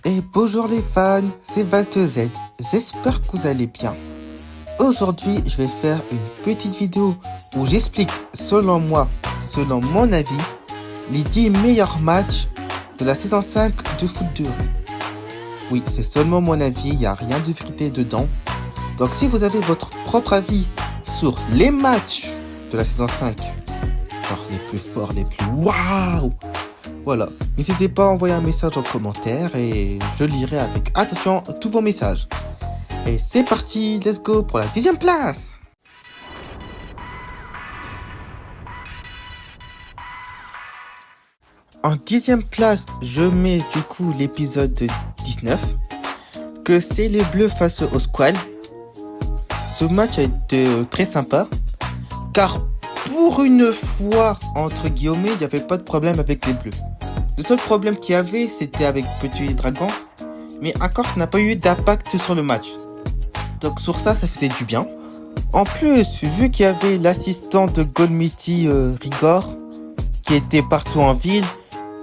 Et bonjour les fans, c'est ValteZ, j'espère que vous allez bien. Aujourd'hui, je vais faire une petite vidéo où j'explique, selon moi, selon mon avis, les 10 meilleurs matchs de la saison 5 de foot 2. Oui, c'est seulement mon avis, il n'y a rien de vérité dedans. Donc si vous avez votre propre avis sur les matchs de la saison 5, genre les plus forts, les plus waouh, voilà, n'hésitez pas à envoyer un message en commentaire et je lirai avec attention tous vos messages. Et c'est parti, let's go pour la 10e place. En 10e place, je mets du coup l'épisode 19, que c'est les Bleus face au Squall. Ce match a été très sympa, car pour une fois, entre guillemets, il n'y avait pas de problème avec les Bleus. Le seul problème qu'il y avait, c'était avec Petit Dragon, mais encore, ça n'a pas eu d'impact sur le match. Donc sur ça faisait du bien. En plus, vu qu'il y avait l'assistant de Golmiti Rigor, qui était partout en ville,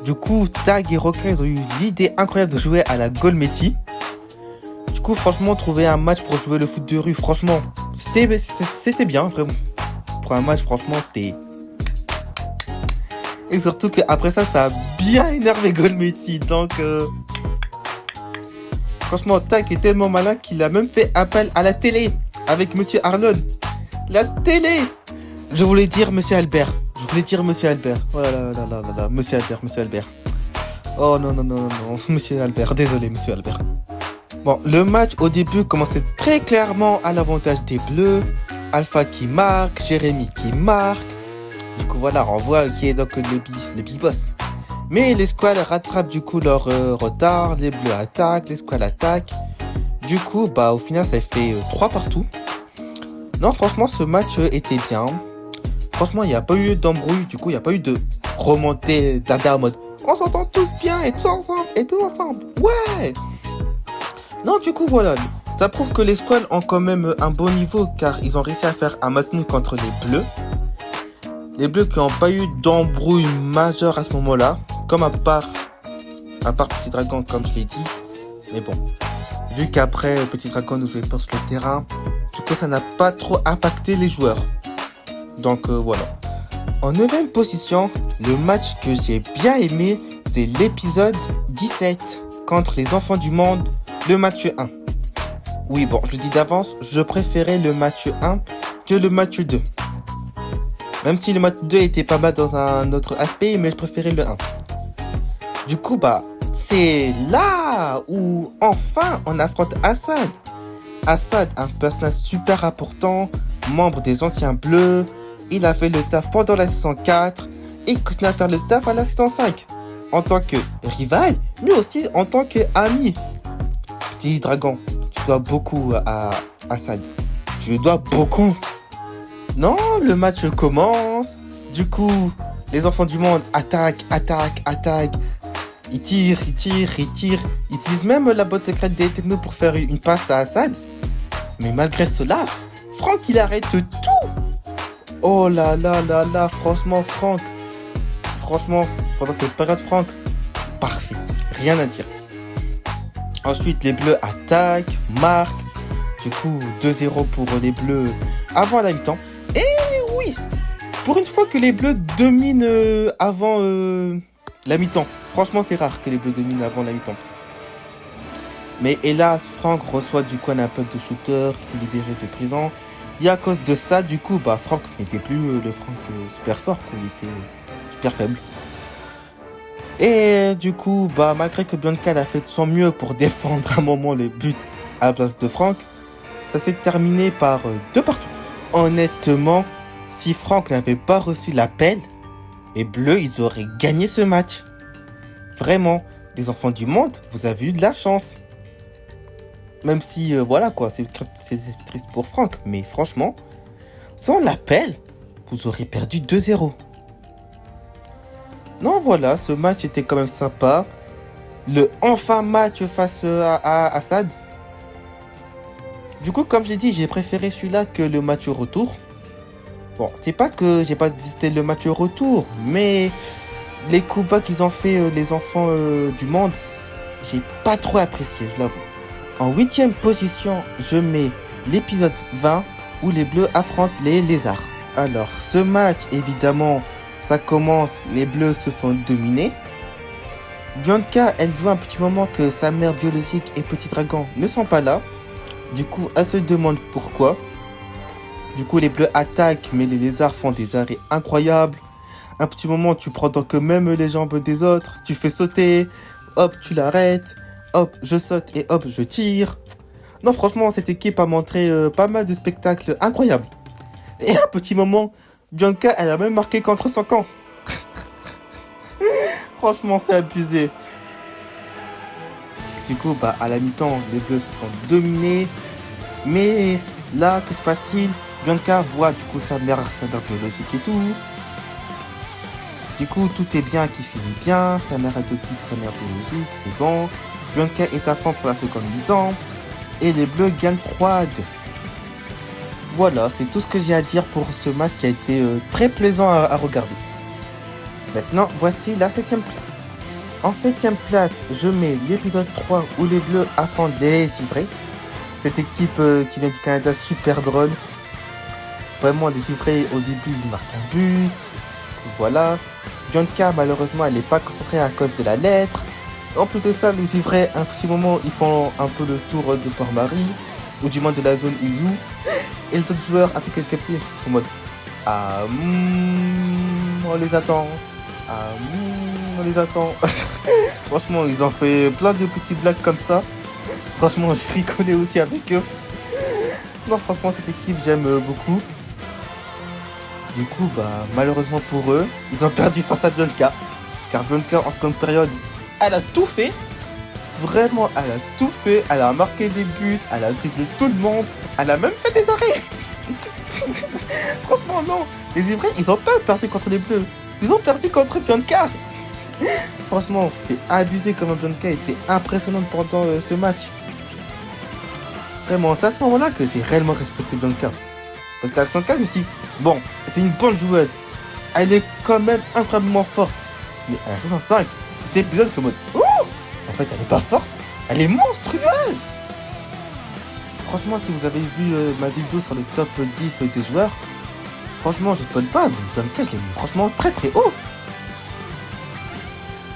du coup, Tag et Rocker, ils ont eu l'idée incroyable de jouer à la Golmiti. Du coup, franchement, trouver un match pour jouer le foot de rue, franchement, c'était bien, vraiment. Pour un match, franchement, c'était... Et surtout qu'après ça a bien énervé Golmeti. Donc, franchement, Tag est tellement malin qu'il a même fait appel à la télé avec Monsieur Arnold. La télé. Je voulais dire Monsieur Albert. Oh là là là là là. Monsieur Albert. Oh non, Monsieur Albert. Désolé, Monsieur Albert. Bon, le match au début commençait très clairement à l'avantage des Bleus. Alpha qui marque, Jérémy qui marque. Du coup voilà, on voit qui est donc le big boss. Mais les squads rattrapent du coup leur retard, les Bleus attaquent, les squads attaquent. Du coup, au final ça fait 3 partout. Non, franchement, ce match était bien. Franchement, il n'y a pas eu d'embrouille, du coup, il n'y a pas eu de remontée dada en mode on s'entend tous bien et tout ensemble. Ouais. Non, du coup, voilà. Ça prouve que les squads ont quand même un bon niveau car ils ont réussi à faire un match nul contre les Bleus. Les Bleus qui n'ont pas eu d'embrouille majeure à ce moment-là, comme à part Petit Dragon, comme je l'ai dit. Mais bon, vu qu'après Petit Dragon nous jouait pas sur le terrain, du coup ça n'a pas trop impacté les joueurs. Donc voilà. En 9ème position, le match que j'ai bien aimé, c'est l'épisode 17 contre les Enfants du Monde, le match 1. Oui, bon, je le dis d'avance, je préférais le match 1 que le match 2. Même si le match 2 était pas mal dans un autre aspect, mais je préférais le 1. Du coup, c'est là où, enfin, on affronte Assad. Assad, un personnage super important, membre des Anciens Bleus. Il a fait le taf pendant la saison 4 et continue à faire le taf à la saison 5. En tant que rival, mais aussi en tant qu'ami. Petit Dragon, tu dois beaucoup à Assad. Tu lui dois beaucoup. Non, le match commence. Du coup, les Enfants du Monde attaquent. Ils tirent. Ils utilisent même la botte secrète des technos pour faire une passe à Assad. Mais malgré cela, Franck, il arrête tout. Oh là là, franchement, Franck. Franchement, pendant cette période, Franck, parfait. Rien à dire. Ensuite, les Bleus attaquent, marquent. Du coup, 2-0 pour les Bleus avant la mi-temps. Et oui, pour une fois que les Bleus dominent avant la mi-temps. Franchement, c'est rare que les Bleus dominent avant la mi-temps. Mais hélas, Franck reçoit du coup un appel de shooter, il s'est libéré de prison. Et à cause de ça, du coup, Franck n'était plus le Franck super fort, il était super faible. Et du coup, malgré que Bianca a fait de son mieux pour défendre un moment les buts à la place de Franck, ça s'est terminé par 2 partout. Honnêtement, si Franck n'avait pas reçu l'appel, les Bleus, ils auraient gagné ce match. Vraiment, les Enfants du Monde, vous avez eu de la chance. Même si, c'est triste pour Franck. Mais franchement, sans l'appel, vous aurez perdu 2-0. Non, voilà, ce match était quand même sympa. Le enfin match face à Assad. Du coup, comme j'ai dit, j'ai préféré celui-là que le match retour. Bon, c'est pas que j'ai pas détesté le match retour, mais les coups bas qu'ils ont fait les enfants du monde, j'ai pas trop apprécié, je l'avoue. En 8ème position, je mets l'épisode 20 où les Bleus affrontent les Lézards. Alors, ce match, évidemment, ça commence, les Bleus se font dominer. Bianca, elle voit un petit moment que sa mère biologique et Petit Dragon ne sont pas là. Du coup, elle se demande pourquoi. Du coup, les Bleus attaquent, mais les Lézards font des arrêts incroyables. Un petit moment, tu prends donc même les jambes des autres, tu fais sauter, hop, tu l'arrêtes, hop, je saute et hop, je tire. Non, franchement, cette équipe a montré pas mal de spectacles incroyables. Et un petit moment, Bianca, elle a même marqué contre son camp. Franchement, c'est abusé. Du coup, à la mi-temps, les Bleus se font dominer. Mais là, que se passe-t-il? Bianca voit du coup sa mère biologique et tout. Du coup, tout est bien qui finit bien. Sa mère adoptive, sa mère biologique, c'est bon. Bianca est à fond pour la seconde mi-temps. Et les Bleus gagnent 3-2. Voilà, c'est tout ce que j'ai à dire pour ce match qui a été très plaisant à regarder. Maintenant, voici la 7ème place. En 7ème place, je mets l'épisode 3 où les Bleus affrontent les Givrés. Cette équipe qui vient du Canada, super drôle. Vraiment, les Givrés, au début, ils marquent un but. Du coup, voilà. Bianca, malheureusement, elle n'est pas concentrée à cause de la lettre. En plus de ça, les Givrés, un petit moment, ils font un peu le tour de Port-Marie, ou du moins de la zone Izu. Et les autres joueurs, ainsi que le capitaine, sont en mode on les attend. On les attend. Franchement, ils ont fait plein de petits blagues comme ça. Franchement, j'ai rigolé aussi avec eux. Non, franchement, cette équipe, j'aime beaucoup. Du coup, malheureusement pour eux, ils ont perdu face à Bianca. Car Bianca, en seconde période, elle a tout fait. Vraiment, elle a tout fait. Elle a marqué des buts, elle a dribblé tout le monde. Elle a même fait des arrêts. Franchement, non. Les Ivrés, ils ont pas perdu contre les Bleus. Ils ont perdu contre Bianca. Franchement, c'est abusé comment Bianca était impressionnante pendant ce match. Vraiment, c'est à ce moment-là que j'ai réellement respecté Bianca. Parce qu'à 104, je me suis dit, bon, c'est une bonne joueuse. Elle est quand même incroyablement forte. Mais à la 65, cet épisode, je suis en mode, en fait, elle est pas forte. Elle est monstrueuse. Franchement, si vous avez vu ma vidéo sur le top 10 des joueurs, franchement, je spoil pas, mais Bianca, je l'ai mis franchement très très haut.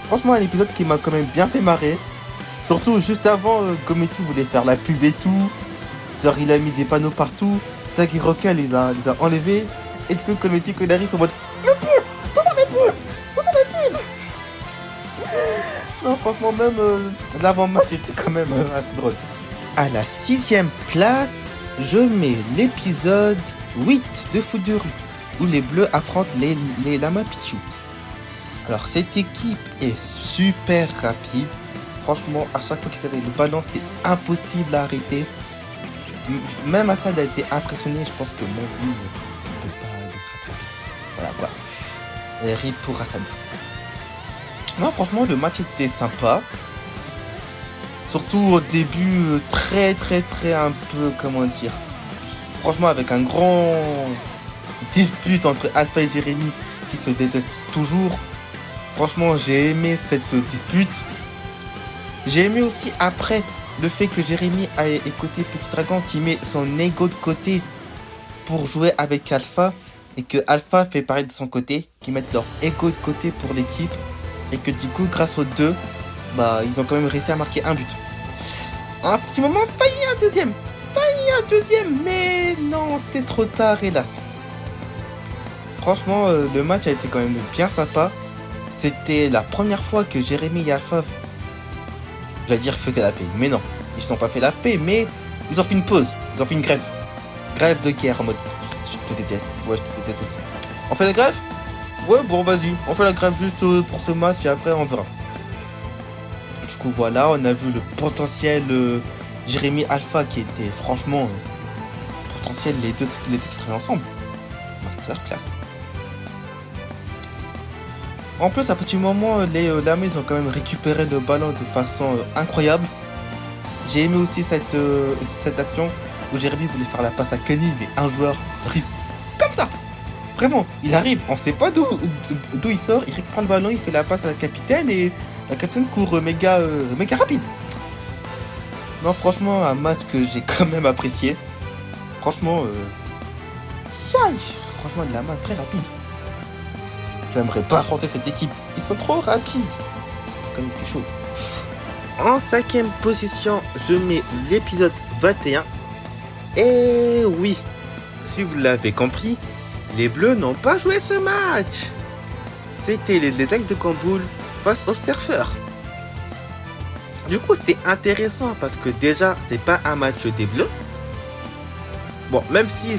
Franchement, un épisode qui m'a quand même bien fait marrer. Surtout, juste avant, Gometti voulait faire la pub et tout. Genre, il a mis des panneaux partout. Taggy Roca les a enlevés. Et du coup, Gometti, quand il arrive, en mode mes pubs! Où sont mes pubs? Où sont mes pubs? Non, franchement, même l'avant-match était quand même assez drôle. À la 6ème place, je mets l'épisode 8 de Foot de rue, où les Bleus affrontent les Lama Pichou. Alors, cette équipe est super rapide. Franchement, à chaque fois qu'ils avaient le ballon, c'était impossible à arrêter. Même Assad a été impressionné. Je pense que même lui, il ne peut pas les rattraper. Voilà quoi. Et RIP pour Assad. Non, franchement, le match était sympa. Surtout au début, très un peu, comment dire. Franchement, avec un grand dispute entre Alpha et Jérémy qui se détestent toujours. Franchement, j'ai aimé cette dispute. J'ai aimé aussi après le fait que Jérémy a écouté Petit Dragon qui met son ego de côté pour jouer avec Alpha et que Alpha fait pareil de son côté, qui mettent leur ego de côté pour l'équipe et que du coup, grâce aux deux, ils ont quand même réussi à marquer un but. Un petit moment, failli un deuxième, mais non, c'était trop tard, hélas. Franchement, le match a été quand même bien sympa. C'était la première fois que Jérémy et Alpha, j'allais dire, faisaient la paix. Mais non, ils ne sont pas fait la paix, mais ils ont fait une pause. Ils ont fait une grève. Grève de guerre en mode, je te déteste. Ouais, je te déteste aussi. On fait la grève? Ouais, bon, vas-y. On fait la grève juste pour ce match et après, on verra. Du coup, voilà, on a vu le potentiel Jérémy Alpha qui était franchement potentiel, les deux qui travaillent ensemble. Masterclass. En plus, à petit moment, les Lames ont quand même récupéré le ballon de façon incroyable. J'ai aimé aussi cette action où Jérémy voulait faire la passe à Kenny, mais un joueur arrive comme ça. Vraiment, il arrive, on sait pas d'où il sort, il récupère le ballon, il fait la passe à la capitaine et La capitaine court méga rapide. Non, franchement, un match que j'ai quand même apprécié. Franchement, franchement, de la main très rapide. J'aimerais pas affronter cette équipe. Ils sont trop rapides. C'est quand même quelque chose. En 5e position, je mets l'épisode 21. Et oui, si vous l'avez compris, les Bleus n'ont pas joué ce match. C'était les Aigles de Camboul face aux Surfeurs. Du coup, c'était intéressant parce que déjà, c'est pas un match des Bleus. Bon, même si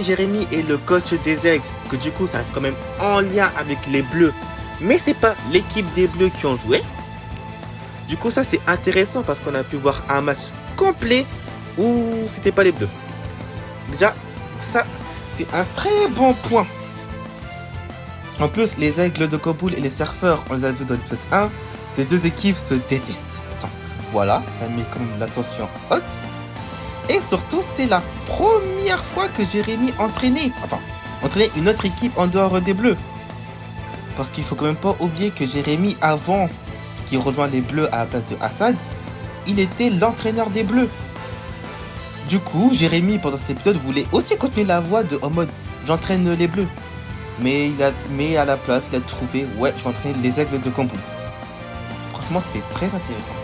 Jérémy est le coach des Aigles, que du coup, ça reste quand même en lien avec les Bleus, mais c'est pas l'équipe des Bleus qui ont joué. Du coup, ça c'est intéressant parce qu'on a pu voir un match complet où c'était pas les Bleus. Déjà, ça c'est un très bon point. En plus, les Aigles de Camboul et les Surfeurs, on les a vus dans l'épisode 1, ces deux équipes se détestent. Donc voilà, ça met quand même l'attention haute. Et surtout, c'était la première fois que Jérémy entraînait une autre équipe en dehors des Bleus. Parce qu'il faut quand même pas oublier que Jérémy, avant qu'il rejoigne les Bleus à la place de Assad, il était l'entraîneur des Bleus. Du coup, Jérémy, pendant cet épisode, voulait aussi continuer la voie en mode j'entraîne les Bleus. Mais à la place, il a trouvé je vais entraîner les Aigles de Camboul. Franchement, c'était très intéressant.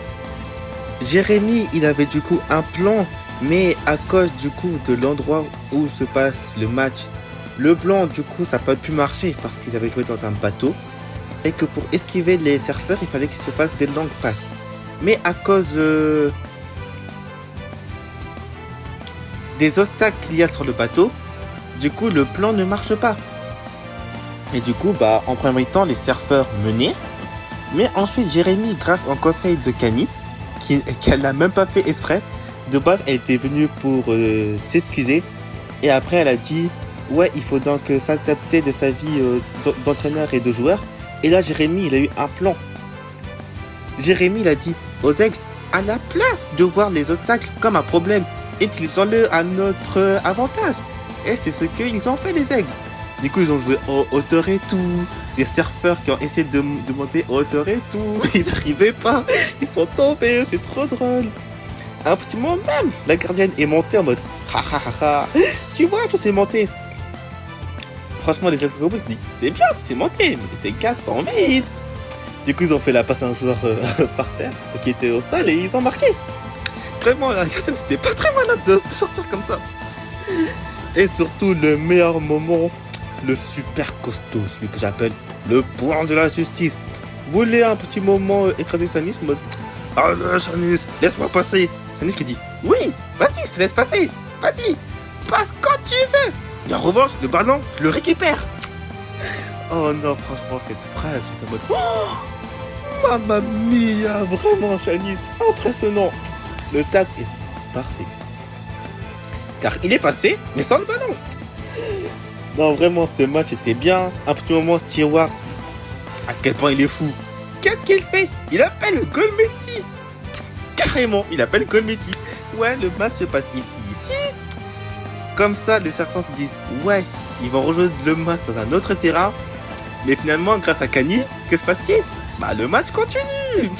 Jérémy, il avait du coup un plan, mais à cause du coup de l'endroit où se passe le match, le plan du coup ça n'a pas pu marcher parce qu'ils avaient joué dans un bateau et que pour esquiver les surfeurs, il fallait qu'ils se fassent des longues passes. Mais à cause des obstacles qu'il y a sur le bateau, du coup le plan ne marche pas. Et du coup, en premier temps, les surfeurs menaient. Mais ensuite, Jérémy, grâce au conseil de Kani, qu'elle n'a même pas fait exprès, de base, elle était venue pour s'excuser. Et après, elle a dit, il faut donc s'adapter de sa vie d'entraîneur et de joueur. Et là, Jérémy, il a eu un plan. Jérémy, il a dit aux Aigles, à la place de voir les obstacles comme un problème, utilisons-le à notre avantage. Et c'est ce qu'ils ont fait, les Aigles. Du coup, ils ont joué en hauteur et tout. Des surfeurs qui ont essayé de monter en hauteur et tout. Ils n'arrivaient pas. Ils sont tombés. C'est trop drôle. À un petit moment même, la gardienne est montée en mode tu vois, tout s'est monté. Franchement, les autres robots se disent c'est bien, tu sais monter, mais tes gars sont vides. Du coup, ils ont fait la passe à un joueur par terre qui était au sol et ils ont marqué. Vraiment, la gardienne, c'était pas très malade de sortir comme ça. Et surtout, le meilleur moment, le super costaud, celui que j'appelle le point de la justice. Voulez un petit moment écraser Sanis en mode Sanis, laisse-moi passer. Sanis qui dit oui, vas-y, je te laisse passer. Vas-y, passe quand tu veux. Et en revanche, le ballon, je le récupère. Oh non, franchement, cette phrase, j'étais en mode mamma mia, vraiment, Sanis, impressionnant. Le tac est parfait. Car il est passé, mais sans le ballon. Non, vraiment, ce match était bien. Un petit moment, Stewart, à quel point il est fou. Qu'est-ce qu'il fait? Il appelle Golmetti. Carrément, il appelle Golmetti. Ouais, le match se passe ici. Comme ça, les serpents se disent, ils vont rejoindre le match dans un autre terrain. Mais finalement, grâce à Kani, que se passe-t-il? Le match continue.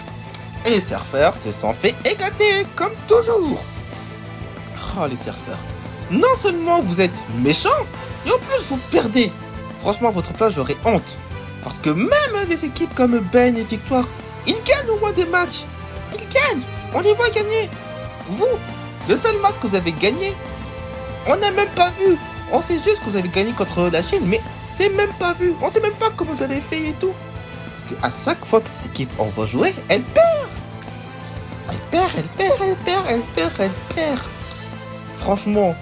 Et les surfeurs se sont fait éclater, comme toujours. Oh, les surfeurs. Non seulement vous êtes méchants, et en plus vous perdez. Franchement, à votre place, j'aurais honte. Parce que même des équipes comme Ben et Victoire, ils gagnent au moins des matchs. Ils gagnent. On les voit gagner. Vous, le seul match que vous avez gagné, on n'a même pas vu. On sait juste que vous avez gagné contre la Chine, mais c'est même pas vu. On sait même pas comment vous avez fait et tout. Parce qu'à chaque fois que cette équipe on va jouer, elle perd. Elle perd. Franchement,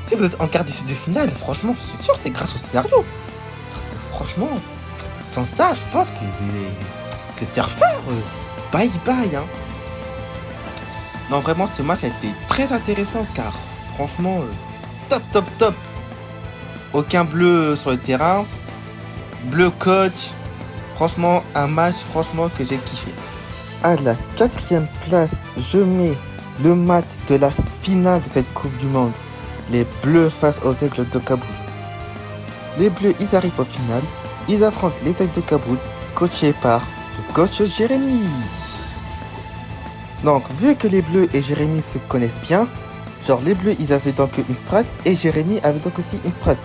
si vous êtes en quart de finale, franchement, c'est sûr, c'est grâce au scénario. Parce que franchement, sans ça, je pense que les surfeurs, bye. Non, vraiment, ce match a été très intéressant car, franchement, top. Aucun bleu sur le terrain. Bleu coach. Franchement, un match, que j'ai kiffé. À la 4e place, je mets le match de la finale de cette Coupe du Monde. Les Bleus face aux Aigles de Kaboul. Les Bleus, ils arrivent au final. Ils affrontent les Aigles de Kaboul, coachés par le coach Jérémy. Donc, vu que les Bleus et Jérémy se connaissent bien, genre les Bleus, ils avaient donc une strat et Jérémy avait donc aussi une strat.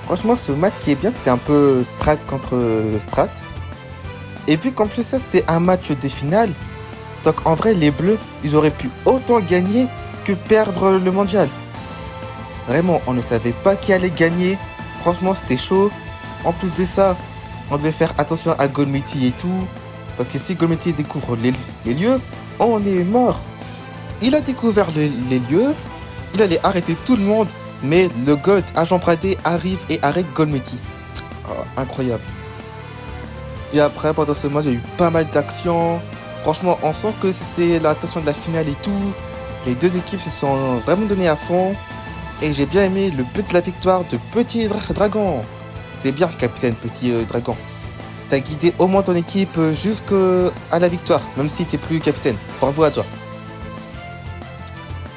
Franchement, ce match qui est bien, c'était un peu strat contre strat. Et vu qu'en plus ça, c'était un match des finales, donc en vrai, les Bleus, ils auraient pu autant gagner que perdre le mondial. Vraiment, on ne savait pas qui allait gagner. Franchement, c'était chaud. En plus de ça, on devait faire attention à Golmiti et tout. Parce que si Golmiti découvre les lieux, on est mort. Il a découvert les lieux. Il allait arrêter tout le monde. Mais le God, Agent Pradé, arrive et arrête Golmiti. Oh, incroyable. Et après, pendant ce match, il y a eu pas mal d'actions. Franchement, on sent que c'était la tension de la finale et tout. Les deux équipes se sont vraiment données à fond. Et j'ai bien aimé le but de la victoire de Petit Dragon. C'est bien, capitaine Petit Dragon. T'as guidé au moins ton équipe jusqu'à la victoire, même si t'es plus capitaine. Bravo à toi.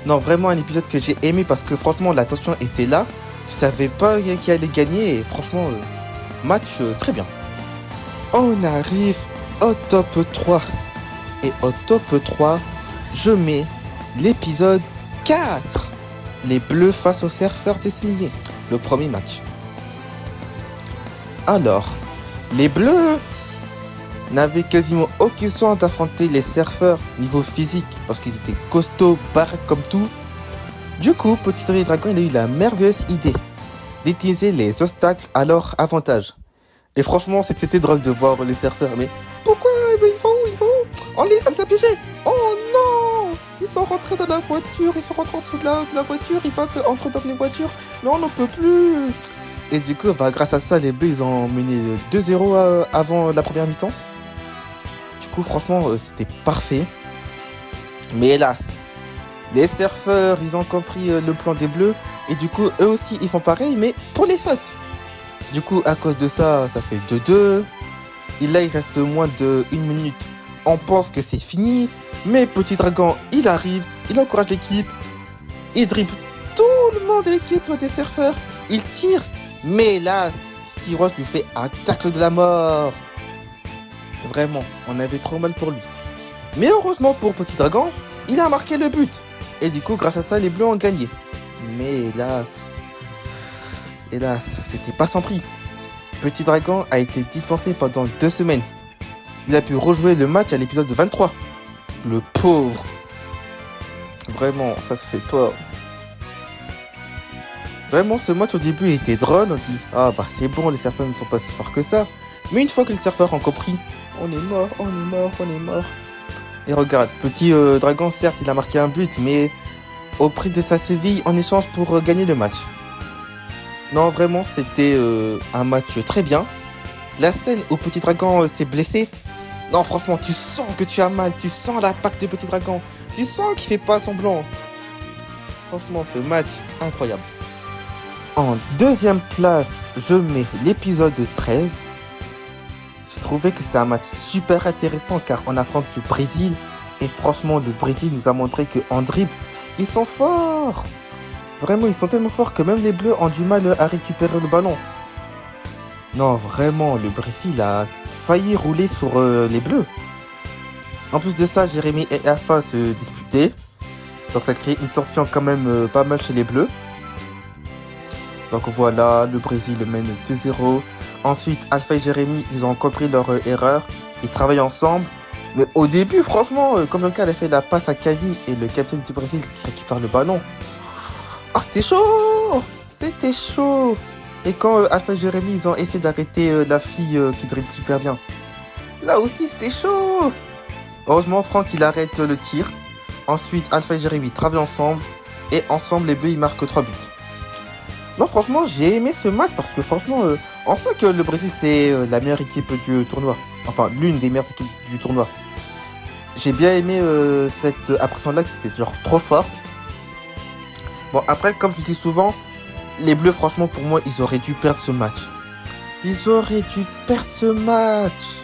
Non, vraiment un épisode que j'ai aimé parce que franchement, la tension était là. Tu savais pas qui allait gagner et franchement, match très bien. On arrive au top 3. Et au top 3, je mets l'épisode 4. Les Bleus face aux Surfeurs de Sydney. Le premier match. Alors, les Bleus n'avaient quasiment aucune chance d'affronter les Surfeurs niveau physique parce qu'ils étaient costauds, baraques comme tout. Du coup, Petit Dragon, il a eu la merveilleuse idée d'utiliser les obstacles à leur avantage. Et franchement, c'était drôle de voir les Surfeurs. Mais pourquoi? Ils vont où? On les a piégés. Oh non! Ils sont rentrés dans la voiture, ils sont rentrés en dessous de la voiture, ils passent entre dans les voitures. Mais on n'en peut plus. Et du coup, grâce à ça, les Bleus, ils ont mené 2-0 avant la première mi-temps. Du coup, franchement, c'était parfait. Mais hélas, les Surfeurs, ils ont compris le plan des Bleus. Et du coup, eux aussi, ils font pareil, mais pour les fautes. Du coup, à cause de ça, ça fait 2-2. Et là, il reste moins de 1 minute. On pense que c'est fini. Mais Petit Dragon, il arrive, il encourage l'équipe. Il dribble tout le monde de l'équipe des Surfeurs. Il tire. Mais là, Steve Ross lui fait un tacle de la mort. Vraiment, on avait trop mal pour lui. Mais heureusement pour Petit Dragon, il a marqué le but. Et du coup, grâce à ça, les Bleus ont gagné. Mais hélas, c'était pas sans prix. Petit Dragon a été dispensé pendant 2 semaines. Il a pu rejouer le match à l'épisode 23. Le pauvre. Vraiment, ça se fait pas. Vraiment, ce match au début était drôle. On dit, c'est bon, les Surfeurs ne sont pas si forts que ça. Mais une fois que les Surfeurs ont compris, on est mort. Et regarde, Petit Dragon, certes, il a marqué un but, mais au prix de sa cheville en échange pour gagner le match. Non, vraiment, c'était un match très bien. La scène où Petit Dragon s'est blessé, non, franchement, tu sens que tu as mal, tu sens l'impact de Petit Dragon, tu sens qu'il fait pas semblant. Franchement, ce match, incroyable. En deuxième place, je mets l'épisode 13. J'ai trouvé que c'était un match super intéressant car on affronte le Brésil. Et franchement, le Brésil nous a montré qu'en dribble, ils sont forts. Vraiment, ils sont tellement forts que même les Bleus ont du mal à récupérer le ballon. Non, vraiment, le Brésil a failli rouler sur les Bleus. En plus de ça, Jérémy et Alpha se disputaient. Donc ça crée une tension quand même pas mal chez les Bleus. Donc voilà, le Brésil mène 2-0. Ensuite, Alpha et Jérémy, ils ont compris leur erreur. Ils travaillent ensemble. Mais au début, franchement, comme le cas, elle a fait la passe à Cani et le capitaine du Brésil qui récupère le ballon. Oh, c'était chaud! C'était chaud! Et quand Alpha et Jérémy, ils ont essayé d'arrêter la fille qui dribble super bien. Là aussi, c'était chaud! Heureusement, Franck, il arrête le tir. Ensuite, Alpha et Jérémy travaillent ensemble. Et ensemble, les Bleus, ils marquent 3 buts. Non, franchement, j'ai aimé ce match parce que franchement, on sait que le Brésil, c'est la meilleure équipe du tournoi. Enfin, l'une des meilleures équipes du tournoi. J'ai bien aimé cette impression-là, que c'était genre trop fort. Bon, après, comme je dis souvent, les Bleus, franchement, pour moi, ils auraient dû perdre ce match. Ils auraient dû perdre ce match.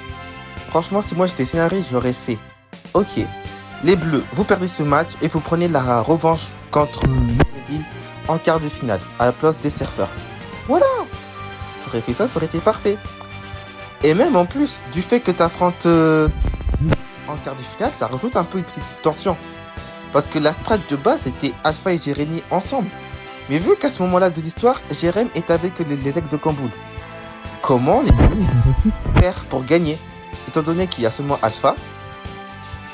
Franchement, si moi j'étais scénariste, j'aurais fait. Ok, les Bleus, vous perdez ce match et vous prenez la revanche contre le Brésil en quart de finale, à la place des Surfeurs. Voilà! J'aurais fait ça, ça aurait été parfait. Et même en plus, du fait que tu affrontes en quart de finale, ça rajoute un peu une petite tension. Parce que la strat de base c'était Alpha et Jérémy ensemble. Mais vu qu'à ce moment-là de l'histoire, Jérémy est avec les aigles de Kamboul. Comment les faire pour gagner? Étant donné qu'il y a seulement Alpha.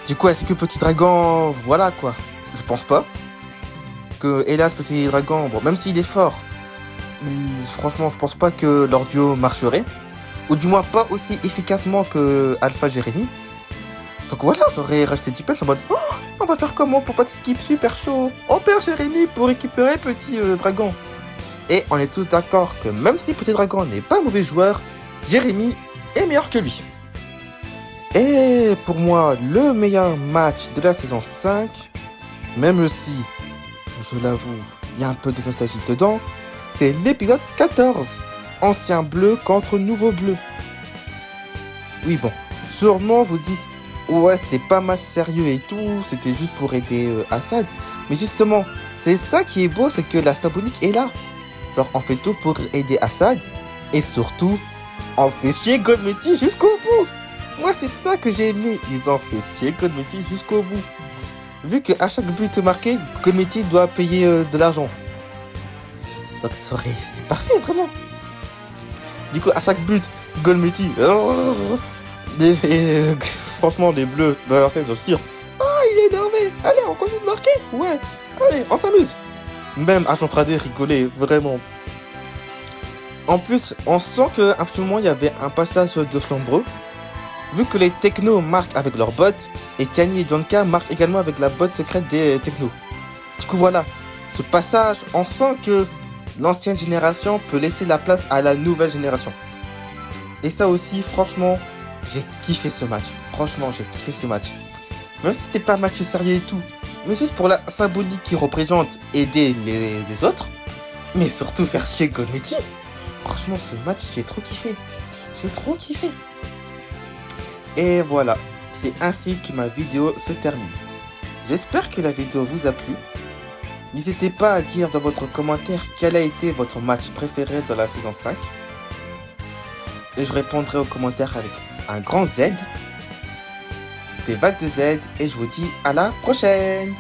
Du coup, est-ce que Petit Dragon... Voilà quoi. Je pense pas. Que hélas, Petit Dragon, bon, même s'il est fort, franchement, je pense pas que leur duo marcherait. Ou du moins pas aussi efficacement que Alpha Jérémy. Donc voilà, ça aurait racheté du punch en mode oh, on va faire comment pour pas de skip super chaud? On perd Jérémy pour récupérer Petit Dragon. Et on est tous d'accord que même si Petit Dragon n'est pas un mauvais joueur, Jérémy est meilleur que lui. Et pour moi, le meilleur match de la saison 5, même si, je l'avoue, il y a un peu de nostalgie dedans, c'est l'épisode 14, Ancien Bleu contre Nouveau Bleu. Oui bon, sûrement vous dites ouais, c'était pas mal sérieux et tout, c'était juste pour aider Assad. Mais justement, c'est ça qui est beau, c'est que la symbolique est là. Genre, on fait tout pour aider Assad, et surtout, on fait chier Golmeti jusqu'au bout. Moi, c'est ça que j'ai aimé, ils ont fait chier Golmeti jusqu'au bout. Vu qu'à chaque but marqué, Golmeti doit payer de l'argent. Donc, c'est parfait, vraiment. Du coup, à chaque but, Golmeti... franchement, les bleus, dans leur tête, je suis sûr. Ah, il est énervé. Allez, on continue de marquer. Ouais. Allez, on s'amuse. Même Agent Pradé rigolait, vraiment. En plus, on sent qu'à un petit moment, il y avait un passage de flambeau. Vu que les technos marquent avec leur bot, et Kanye et Bianca marquent également avec la bot secrète des technos. Du coup, voilà. Ce passage, on sent que l'ancienne génération peut laisser la place à la nouvelle génération. Et ça aussi, franchement... J'ai kiffé ce match. Franchement, j'ai kiffé ce match. Même si c'était pas un match sérieux et tout. Mais juste pour la symbolique qui représente aider les autres. Mais surtout faire chier Golmeti. Franchement, ce match, j'ai trop kiffé. J'ai trop kiffé. Et voilà. C'est ainsi que ma vidéo se termine. J'espère que la vidéo vous a plu. N'hésitez pas à dire dans votre commentaire quel a été votre match préféré dans la saison 5. Et je répondrai aux commentaires avec un grand Z. C'était Val de Z et je vous dis à la prochaine.